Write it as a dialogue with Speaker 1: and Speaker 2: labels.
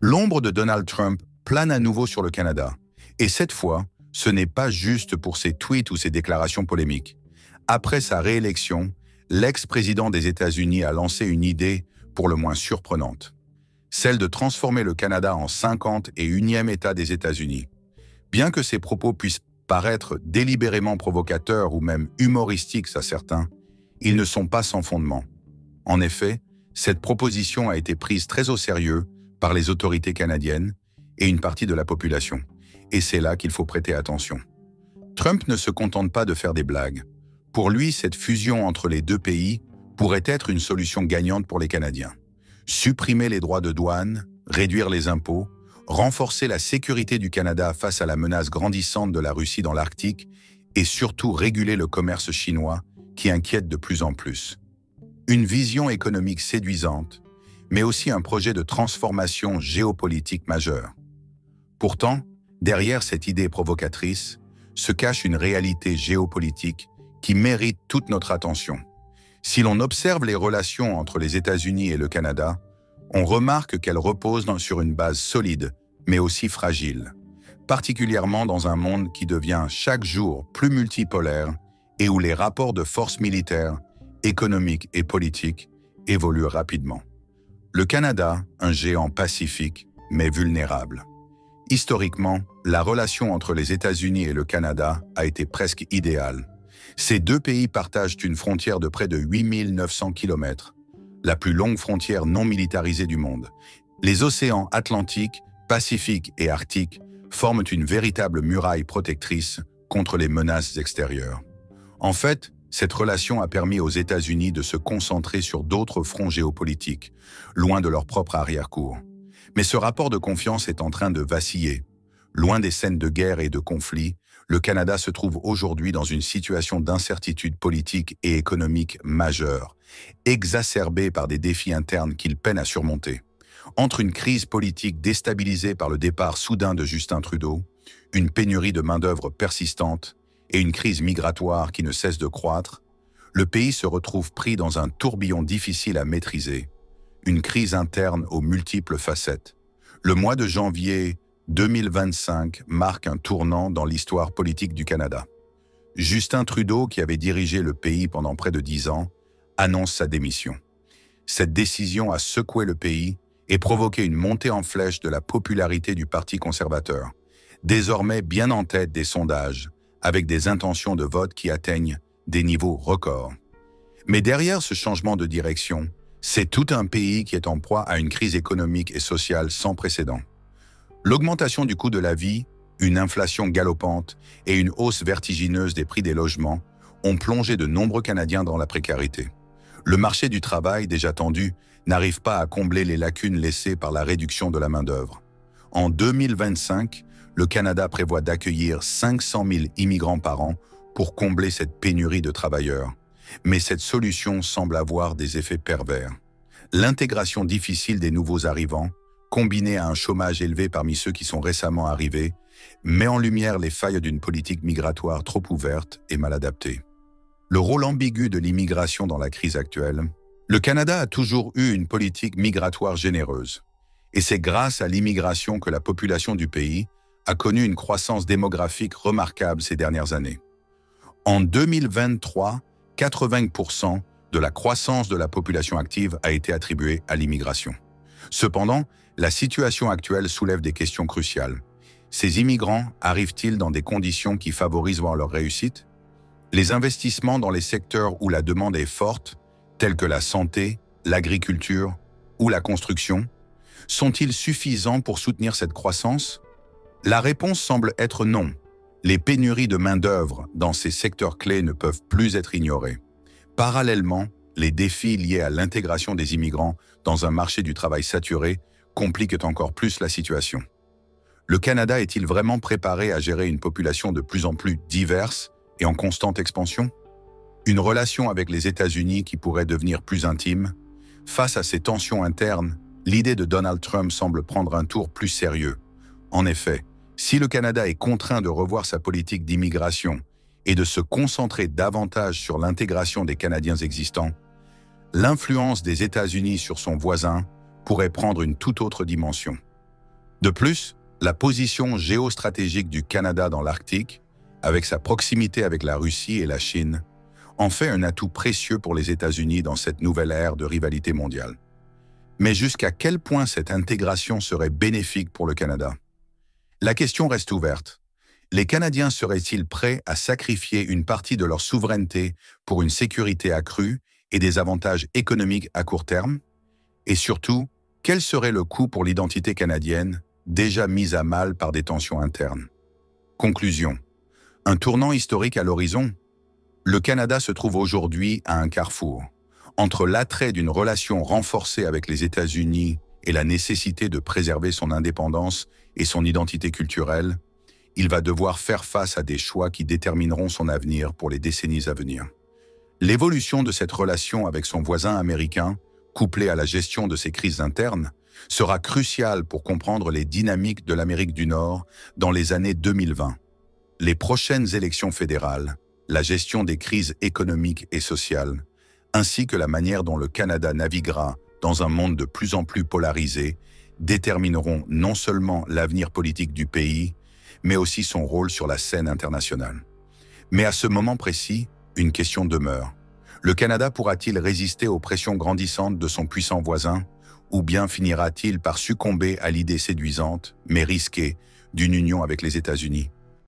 Speaker 1: L'ombre de Donald Trump plane à nouveau sur le Canada. Et cette fois, ce n'est pas juste pour ses tweets ou ses déclarations polémiques. Après sa réélection, l'ex-président des États-Unis a lancé une idée pour le moins surprenante. Celle de transformer le Canada en 51e État des États-Unis. Bien que ces propos puissent paraître délibérément provocateurs ou même humoristiques à certains, ils ne sont pas sans fondement. En effet, cette proposition a été prise très au sérieux par les autorités canadiennes et une partie de la population. Et c'est là qu'il faut prêter attention. Trump ne se contente pas de faire des blagues. Pour lui, cette fusion entre les deux pays pourrait être une solution gagnante pour les Canadiens. Supprimer les droits de douane, réduire les impôts, renforcer la sécurité du Canada face à la menace grandissante de la Russie dans l'Arctique et surtout réguler le commerce chinois qui inquiète de plus en plus. Une vision économique séduisante, mais aussi un projet de transformation géopolitique majeur. Pourtant, derrière cette idée provocatrice, se cache une réalité géopolitique qui mérite toute notre attention. Si l'on observe les relations entre les États-Unis et le Canada, on remarque qu'elles reposent sur une base solide, mais aussi fragile, particulièrement dans un monde qui devient chaque jour plus multipolaire et où les rapports de force militaires, économiques et politiques évoluent rapidement. Le Canada, un géant pacifique, mais vulnérable. Historiquement, la relation entre les États-Unis et le Canada a été presque idéale. Ces deux pays partagent une frontière de près de 8900 km, la plus longue frontière non militarisée du monde. Les océans Atlantique, Pacifique et Arctique forment une véritable muraille protectrice contre les menaces extérieures. En fait, cette relation a permis aux États-Unis de se concentrer sur d'autres fronts géopolitiques, loin de leur propre arrière-cour. Mais ce rapport de confiance est en train de vaciller. Loin des scènes de guerre et de conflits, le Canada se trouve aujourd'hui dans une situation d'incertitude politique et économique majeure, exacerbée par des défis internes qu'il peine à surmonter. Entre une crise politique déstabilisée par le départ soudain de Justin Trudeau, une pénurie de main-d'œuvre persistante et une crise migratoire qui ne cesse de croître, le pays se retrouve pris dans un tourbillon difficile à maîtriser, une crise interne aux multiples facettes. Le mois de janvier 2025 marque un tournant dans l'histoire politique du Canada. Justin Trudeau, qui avait dirigé le pays pendant près de 10 ans, annonce sa démission. Cette décision a secoué le pays et provoqué une montée en flèche de la popularité du Parti conservateur, désormais bien en tête des sondages, avec des intentions de vote qui atteignent des niveaux records. Mais derrière ce changement de direction, c'est tout un pays qui est en proie à une crise économique et sociale sans précédent. L'augmentation du coût de la vie, une inflation galopante et une hausse vertigineuse des prix des logements ont plongé de nombreux Canadiens dans la précarité. Le marché du travail, déjà tendu, n'arrive pas à combler les lacunes laissées par la réduction de la main-d'œuvre. En 2025, le Canada prévoit d'accueillir 500 000 immigrants par an pour combler cette pénurie de travailleurs. Mais cette solution semble avoir des effets pervers. L'intégration difficile des nouveaux arrivants, combinée à un chômage élevé parmi ceux qui sont récemment arrivés, met en lumière les failles d'une politique migratoire trop ouverte et mal adaptée. Le rôle ambigu de l'immigration dans la crise actuelle. Le Canada a toujours eu une politique migratoire généreuse. Et c'est grâce à l'immigration que la population du pays a connu une croissance démographique remarquable ces dernières années. En 2023, 80% de la croissance de la population active a été attribuée à l'immigration. Cependant, la situation actuelle soulève des questions cruciales. Ces immigrants arrivent-ils dans des conditions qui favorisent leur réussite? Les investissements dans les secteurs où la demande est forte, tels que la santé, l'agriculture ou la construction, sont-ils suffisants pour soutenir cette croissance? La réponse semble être non. Les pénuries de main-d'œuvre dans ces secteurs clés ne peuvent plus être ignorées. Parallèlement, les défis liés à l'intégration des immigrants dans un marché du travail saturé compliquent encore plus la situation. Le Canada est-il vraiment préparé à gérer une population de plus en plus diverse et en constante expansion? Une relation avec les États-Unis qui pourrait devenir plus intime? Face à ces tensions internes, l'idée de Donald Trump semble prendre un tour plus sérieux. En effet, si le Canada est contraint de revoir sa politique d'immigration et de se concentrer davantage sur l'intégration des Canadiens existants, l'influence des États-Unis sur son voisin pourrait prendre une toute autre dimension. De plus, la position géostratégique du Canada dans l'Arctique, avec sa proximité avec la Russie et la Chine, en fait un atout précieux pour les États-Unis dans cette nouvelle ère de rivalité mondiale. Mais jusqu'à quel point cette intégration serait bénéfique pour le Canada? La question reste ouverte. Les Canadiens seraient-ils prêts à sacrifier une partie de leur souveraineté pour une sécurité accrue et des avantages économiques à court terme? Et surtout, quel serait le coût pour l'identité canadienne, déjà mise à mal par des tensions internes? Conclusion. Un tournant historique à l'horizon? Le Canada se trouve aujourd'hui à un carrefour. Entre l'attrait d'une relation renforcée avec les États-Unis et la nécessité de préserver son indépendance et son identité culturelle, il va devoir faire face à des choix qui détermineront son avenir pour les décennies à venir. L'évolution de cette relation avec son voisin américain, couplée à la gestion de ses crises internes, sera cruciale pour comprendre les dynamiques de l'Amérique du Nord dans les années 2020. Les prochaines élections fédérales, la gestion des crises économiques et sociales, ainsi que la manière dont le Canada naviguera dans un monde de plus en plus polarisé, détermineront non seulement l'avenir politique du pays, mais aussi son rôle sur la scène internationale. Mais à ce moment précis, une question demeure. Le Canada pourra-t-il résister aux pressions grandissantes de son puissant voisin, ou bien finira-t-il par succomber à l'idée séduisante, mais risquée, d'une union avec les États-Unis?